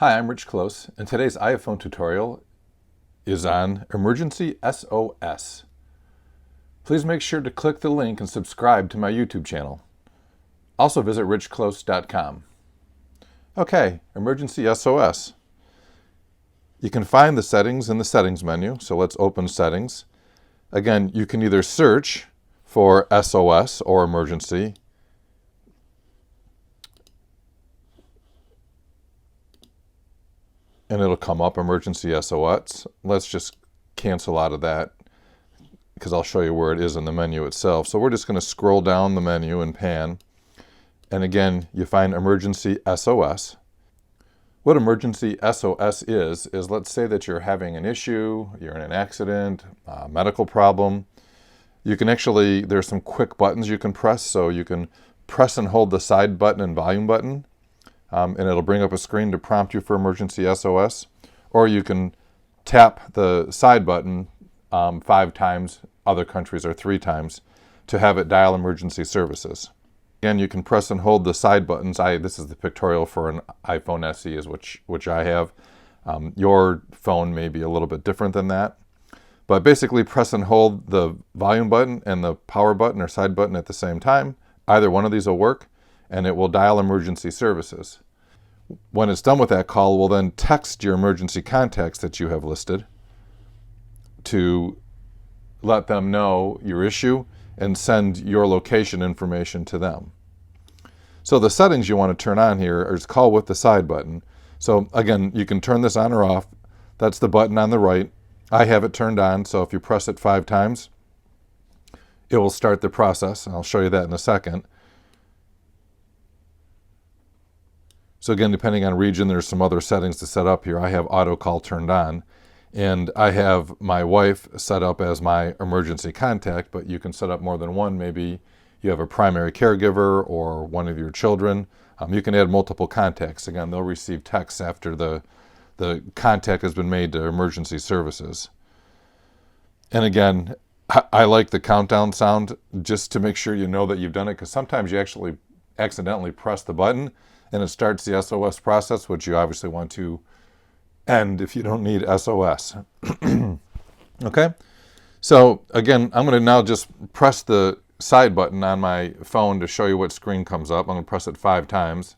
Hi, I'm Rich Close, and today's iPhone tutorial is on Emergency SOS. Please make sure to click the link and subscribe to my YouTube channel. Also visit richclose.com. Okay, Emergency SOS. You can find the settings in the Settings menu, so let's open Settings. Again, you can either search for SOS or Emergency, and it'll come up Emergency SOS. Let's just cancel out of that because I'll show you where it is in the menu itself. So we're just going to scroll down the menu and pan. And again, you find Emergency SOS. What Emergency SOS is let's say that you're having an issue, you're in an accident, a medical problem. You can actually, there's some quick buttons you can press. So you can press and hold the side button and volume button. And it'll bring up a screen to prompt you for Emergency SOS. Or you can tap the side button 5 times, other countries are 3 times, to have it dial emergency services. Again, you can press and hold the side buttons. This is the pictorial for an iPhone SE, which I have. Your phone may be a little bit different than that. But basically press and hold the volume button and the power button or side button at the same time. Either one of these will work, and it will dial emergency services. When it's done with that call, we'll then text your emergency contacts that you have listed to let them know your issue and send your location information to them. So the settings you want to turn on here is call with the side button. So again, you can turn this on or off. That's the button on the right. I have it turned on, so if you press it 5 times, it will start the process. I'll show you that in a second. So again, depending on region, there's some other settings to set up here. I have auto call turned on, and I have my wife set up as my emergency contact, but you can set up more than one. Maybe you have a primary caregiver or one of your children. You can add multiple contacts. Again, they'll receive texts after the contact has been made to emergency services. And again, I like the countdown sound just to make sure you know that you've done it, because sometimes you actually accidentally press the button and it starts the SOS process, which you obviously want to end if you don't need SOS. Okay? So again, I'm going to now just press the side button on my phone to show you what screen comes up. I'm going to press it 5 times.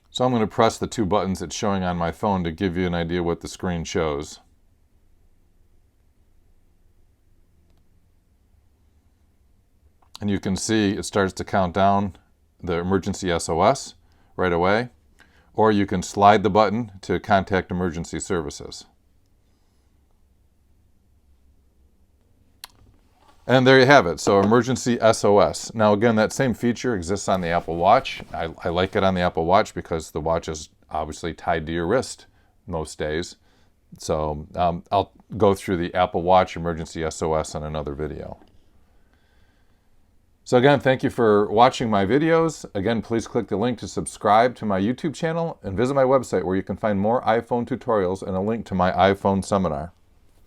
So I'm going to press the 2 buttons it's showing on my phone to give you an idea what the screen shows. And you can see it starts to count down the emergency SOS right away. Or you can slide the button to contact emergency services. And there you have it. So Emergency SOS. Now again, that same feature exists on the Apple Watch. I like it on the Apple Watch because the watch is obviously tied to your wrist most days. So I'll go through the Apple Watch Emergency SOS in another video. So again, thank you for watching my videos. Again, please click the link to subscribe to my YouTube channel and visit my website where you can find more iPhone tutorials and a link to my iPhone seminar.